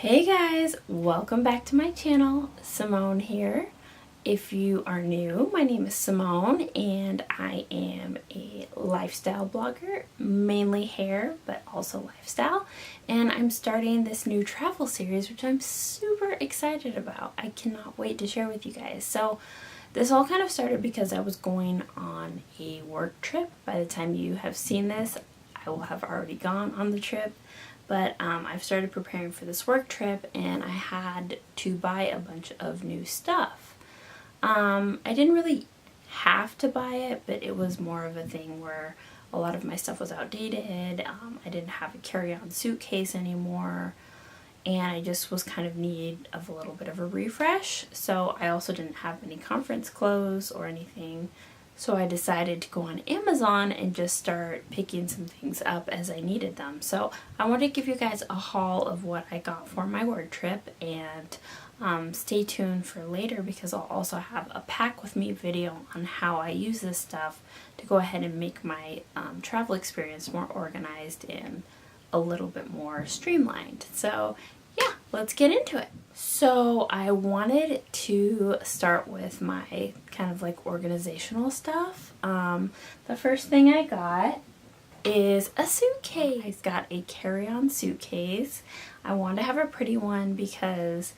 Hey guys, welcome back to my channel. Simone here. If you are new, my name is Simone and I am a lifestyle blogger, mainly hair, but also lifestyle. And I'm starting this new travel series, which I'm super excited about. I cannot wait to share with you guys. So this all kind of started because I was going on a work trip. By the time you have seen this, I will have already gone on the trip. But I've started preparing for this work trip and I had to buy a bunch of new stuff. I didn't really have to buy it, but it was more of a thing where a lot of my stuff was outdated. I didn't have a carry-on suitcase anymore, and I just was kind of in need of a little bit of a refresh. So I also didn't have any conference clothes or anything. So I decided to go on Amazon and just start picking some things up as I needed them. So I want to give you guys a haul of what I got for my work trip, and stay tuned for later because I'll also have a pack with me video on how I use this stuff to go ahead and make my travel experience more organized and a little bit more streamlined. So yeah, let's get into it. So I wanted to start with my kind of like organizational stuff. The first thing I got is a suitcase. I got a carry-on suitcase. I want to have a pretty one because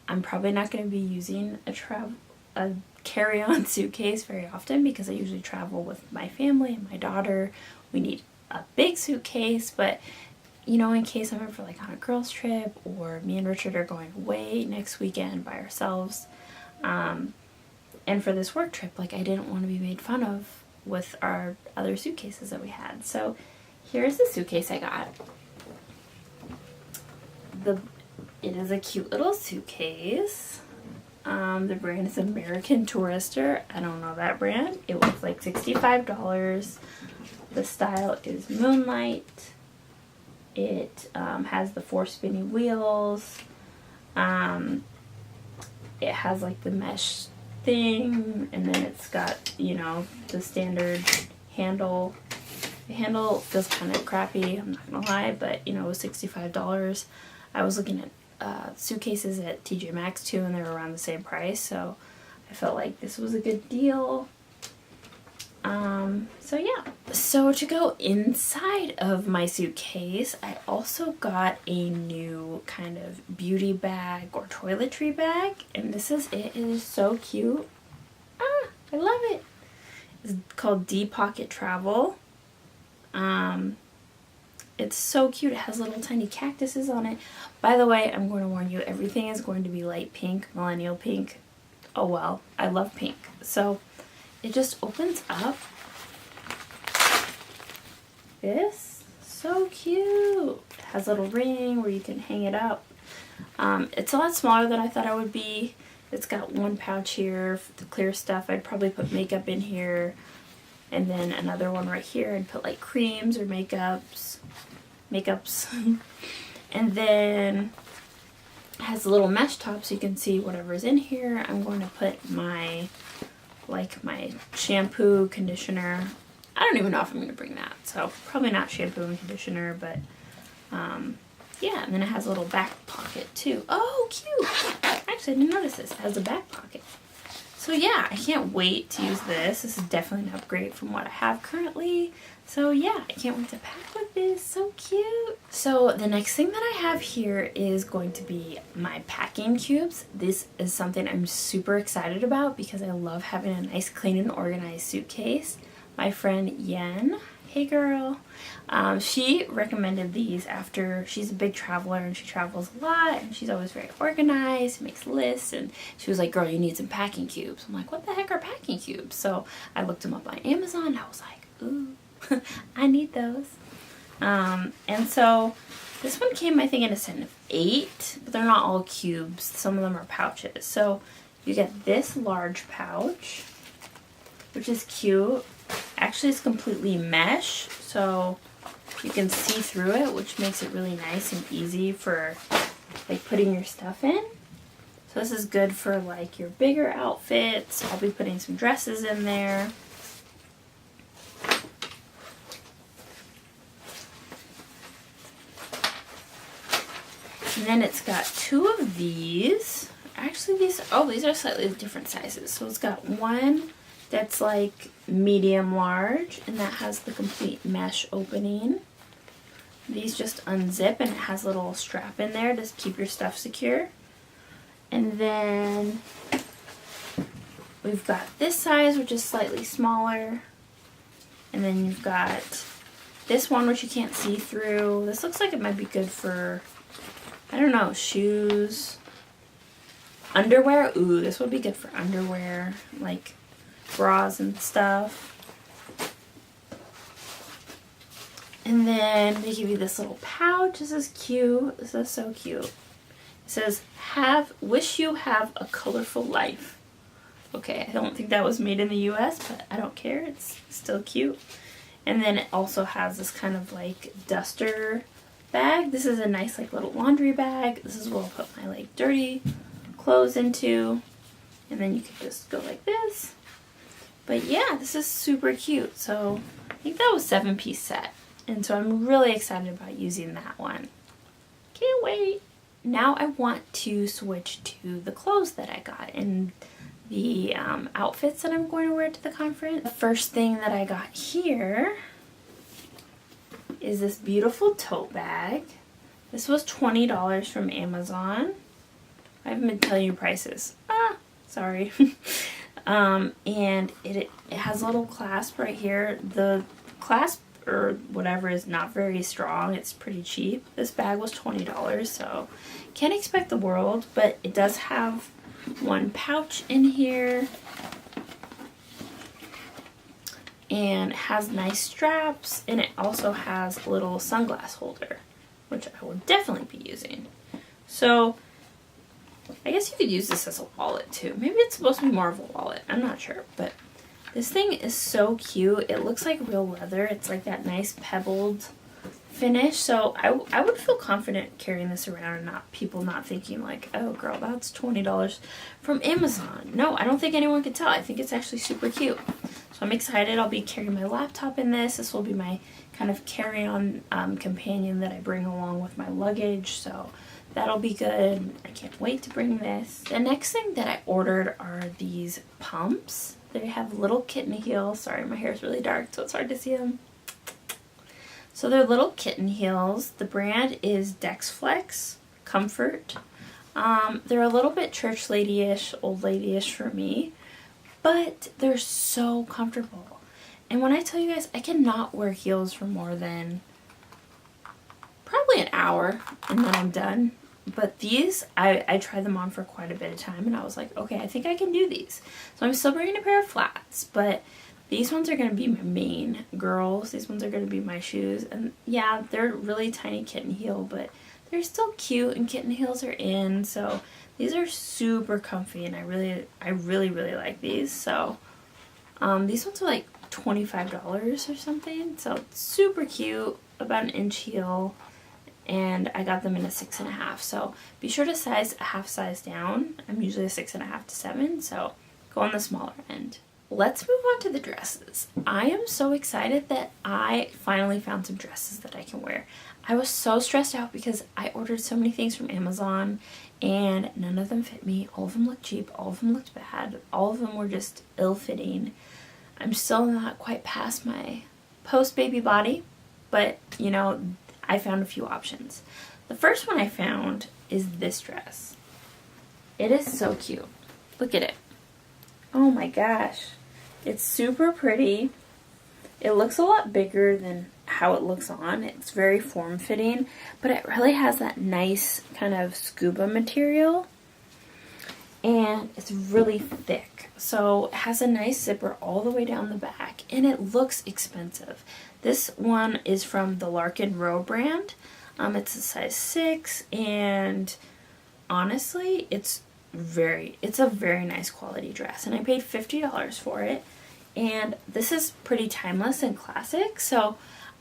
I'm probably not going to be using a carry-on suitcase very often because I usually travel with my family and my daughter. We need a big suitcase, but you know, in case I'm ever like on a girls trip or me and Richard are going away next weekend by ourselves. And for this work trip, like I didn't want to be made fun of with our other suitcases that we had. So here's the suitcase I got. It is a cute little suitcase. The brand is American Tourister. I don't know that brand. It was like $65. The style is Moonlight. It has the 4 spinny wheels. It has like the mesh thing, and then it's got, you know, the standard handle. The handle feels kind of crappy, I'm not gonna lie, but you know, it was $65. I was looking at suitcases at TJ Maxx too, and they were around the same price, so I felt like this was a good deal. So yeah. So to go inside of my suitcase, I also got a new kind of beauty bag or toiletry bag, and this is it. It is so cute. I love it. It's called Deep Pocket Travel. It's so cute. It has little tiny cactuses on it. By the way, I'm going to warn you, everything is going to be light pink, millennial pink. Oh well, I love pink. So it just opens up. This, so cute. It has a little ring where you can hang it up. It's a lot smaller than I thought it would be. It's got one pouch here for the clear stuff. I'd probably put makeup in here, and then another one right here. I'd put like creams or makeups. And then it has a little mesh top so you can see whatever's in here. I'm going to put my shampoo, conditioner. I don't even know if I'm going to bring that, so probably not shampoo and conditioner, but yeah. And then it has a little back pocket too. Oh, cute! Actually, I didn't notice this. It has a back pocket. So yeah, I can't wait to use this. This is definitely an upgrade from what I have currently. So yeah, I can't wait to pack with this. So cute! So the next thing that I have here is going to be my packing cubes. This is something I'm super excited about because I love having a nice, clean, and organized suitcase. My friend Yen, hey girl, she recommended these after she's a big traveler and she travels a lot and she's always very organized, makes lists, and she was like, girl, you need some packing cubes. I'm like, what the heck are packing cubes? So I looked them up on Amazon and I was like, ooh, I need those. And so this one came, I think, in a set of 8, but they're not all cubes. Some of them are pouches. So you get this large pouch, which is cute. Actually, it's completely mesh, so you can see through it, which makes it really nice and easy for like putting your stuff in. So this is good for like your bigger outfits. I'll be putting some dresses in there. And then it's got two of these. Actually, these are slightly different sizes. So it's got one that's like medium large, and that has the complete mesh opening. These just unzip, and it has a little strap in there to keep your stuff secure. And then we've got this size, which is slightly smaller. And then you've got this one, which you can't see through. This looks like it might be good for, I don't know, shoes, underwear. Ooh, this would be good for underwear, like bras and stuff. And then they give you this little pouch. This is cute. This is so cute. It says, wish you have a colorful life. Okay, I don't think that was made in the US, but I don't care. It's still cute. And then it also has this kind of like duster bag. This is a nice like little laundry bag. This is where I'll put my like dirty clothes into. And then you can just go like this. But yeah, this is super cute. So I think that was 7-piece set. And so I'm really excited about using that one. Can't wait. Now I want to switch to the clothes that I got and the outfits that I'm going to wear to the conference. The first thing that I got here is this beautiful tote bag. This was $20 from Amazon. I haven't been telling you prices. Sorry. And it has a little clasp right here. The clasp or whatever is not very strong. It's pretty cheap. This bag was $20, so can't expect the world, but it does have one pouch in here and has nice straps, and it also has a little sunglass holder, which I will definitely be using. So I guess you could use this as a wallet too. Maybe it's supposed to be more of a wallet. I'm not sure, but this thing is so cute. It looks like real leather. It's like that nice pebbled finish. So I would feel confident carrying this around and people not thinking like, oh girl, that's $20 from Amazon. No, I don't think anyone could tell. I think it's actually super cute. So I'm excited. I'll be carrying my laptop in this. This will be my kind of carry-on companion that I bring along with my luggage. So that'll be good. I can't wait to bring this. The next thing that I ordered are these pumps. They have little kitten heels. Sorry, my hair is really dark, so it's hard to see them. So they're little kitten heels. The brand is DexFlex Comfort. They're a little bit church lady-ish, old lady-ish for me, but they're so comfortable. And when I tell you guys, I cannot wear heels for more than probably an hour, and then I'm done. But these, I tried them on for quite a bit of time, and I was like, okay, I think I can do these. So I'm still bringing a pair of flats, but these ones are going to be my main girls. These ones are going to be my shoes. And yeah, they're really tiny kitten heel, but they're still cute, and kitten heels are in. So these are super comfy, and I really like these. So these ones are like $25 or something. So it's super cute, about an inch heel. And I got them in a 6.5. So be sure to size a half size down. I'm usually a 6.5 to 7, so go on the smaller end. Let's move on to the dresses. I am so excited that I finally found some dresses that I can wear. I was so stressed out because I ordered so many things from Amazon and none of them fit me. All of them looked cheap. All of them looked bad. All of them were just ill-fitting. I'm still not quite past my post-baby body, but you know, I found a few options. The first one I found is this dress. It is so cute. Look at it. Oh my gosh. It's super pretty. It looks a lot bigger than how it looks on. It's very form-fitting, but it really has that nice kind of scuba material. And it's really thick. So it has a nice zipper all the way down the back, and it looks expensive. This one is from the Larkin Row brand. It's a size 6, and honestly, it's a very nice quality dress, and I paid $50 for it. And this is pretty timeless and classic, so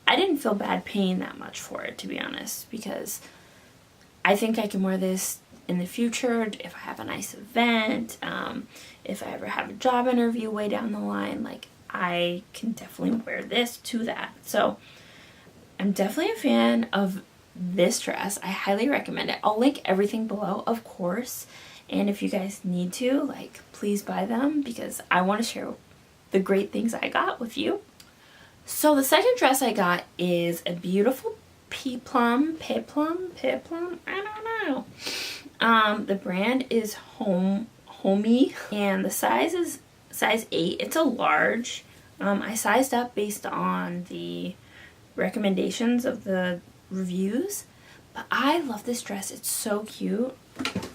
I didn't feel bad paying that much for it, to be honest, because I think I can wear this in the future if I have a nice event, if I ever have a job interview way down the line. Like, I can definitely wear this to that. So I'm definitely a fan of this dress. I highly recommend it. I'll link everything below, of course. And if you guys need to, like, please buy them because I want to share the great things I got with you. So the second dress I got is a beautiful PEPLUM, I don't know. The brand is Homey, and the size is size 8. It's a large. I sized up based on the recommendations of the reviews, but I love this dress. It's so cute. It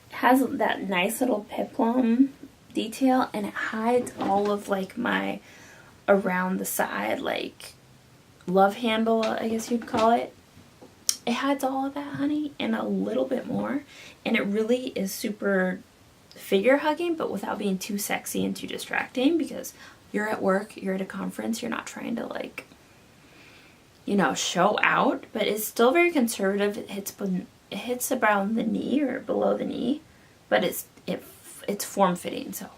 has that nice little peplum detail, and it hides all of like my around the side, like love handle, I guess you'd call it. It hides all of that, honey, and a little bit more, and it really is super figure hugging, but without being too sexy and too distracting, because you're at work, you're at a conference, you're not trying to, like, you know, show out, but it's still very conservative. It hits around the knee or below the knee, but it's form-fitting. So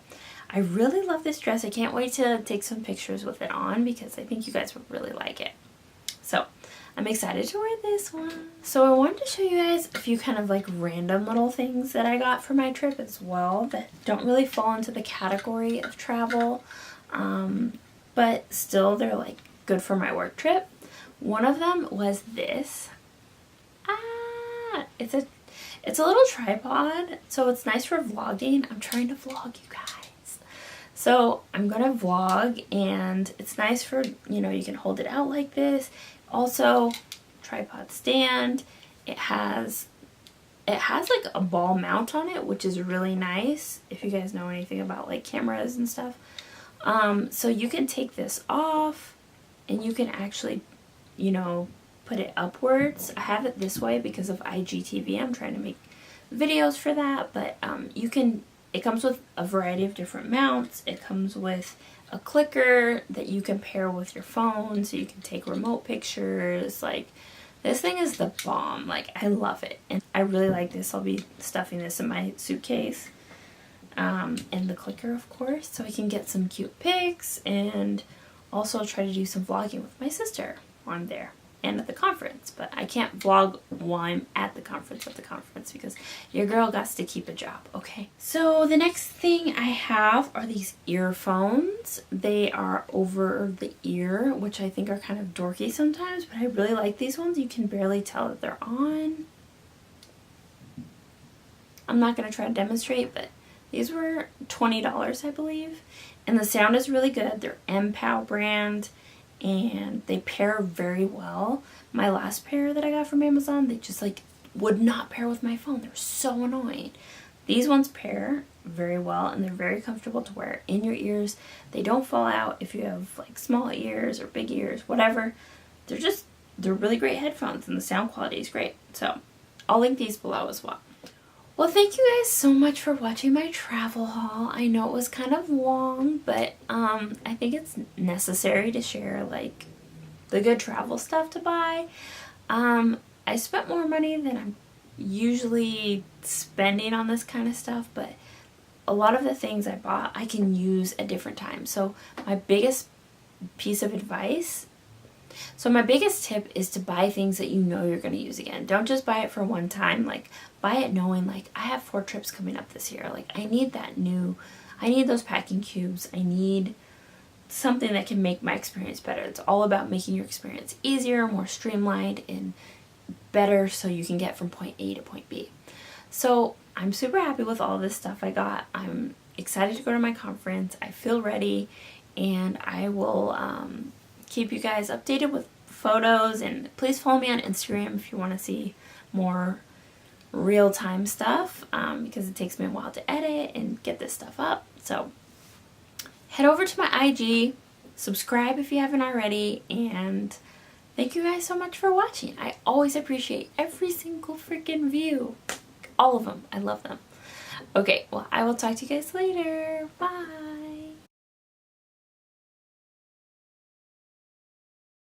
I really love this dress. I can't wait to take some pictures with it on because I think you guys would really like it. So I'm excited to wear this one. So I wanted to show you guys a few kind of like random little things that I got for my trip as well that don't really fall into the category of travel, but still they're like good for my work trip. One of them was this. It's a little tripod, so it's nice for vlogging. I'm trying to vlog, you guys. So I'm gonna vlog, and it's nice for, you know, you can hold it out like this. Also, tripod stand. It has like a ball mount on it, which is really nice if you guys know anything about like cameras and stuff. So you can take this off and you can actually, you know, put it upwards. I have it this way because of IGTV. I'm trying to make videos for that, but it comes with a variety of different mounts. It comes with a clicker that you can pair with your phone so you can take remote pictures. Like, this thing is the bomb. Like, I love it, and I really like this. I'll be stuffing this in my suitcase, and the clicker, of course, so I can get some cute pics and also try to do some vlogging with my sister while I'm there and at the conference. But I can't vlog while I'm at the conference because your girl got to keep a job, okay? So the next thing I have are these earphones. They are over the ear, which I think are kind of dorky sometimes, but I really like these ones. You can barely tell that they're on. I'm not going to try to demonstrate, but these were $20, I believe. And the sound is really good. They're MPOW brand, and they pair very well. My last pair that I got from Amazon, they just like would not pair with my phone. They're so annoying. These ones pair very well, and they're very comfortable to wear in your ears. They don't fall out if you have like small ears or big ears, whatever. They're really great headphones, and the sound quality is great. So I'll link these below as well. Well, thank you guys so much for watching my travel haul. I know it was kind of long, but I think it's necessary to share like the good travel stuff to buy. I spent more money than I'm usually spending on this kind of stuff, but a lot of the things I bought I can use at different times. So my biggest tip is to buy things that you know you're going to use again. Don't just buy it for one time. Like, buy it knowing, like, I have 4 trips coming up this year. Like, I need those packing cubes. I need something that can make my experience better. It's all about making your experience easier, more streamlined, and better so you can get from point A to point B. So I'm super happy with all this stuff I got. I'm excited to go to my conference. I feel ready, and I will keep you guys updated with photos, and please follow me on Instagram if you want to see more real-time stuff, because it takes me a while to edit and get this stuff up. So head over to my IG, subscribe if you haven't already, and thank you guys so much for watching. I always appreciate every single freaking view. All of them. I love them. Okay, well, I will talk to you guys later. Bye.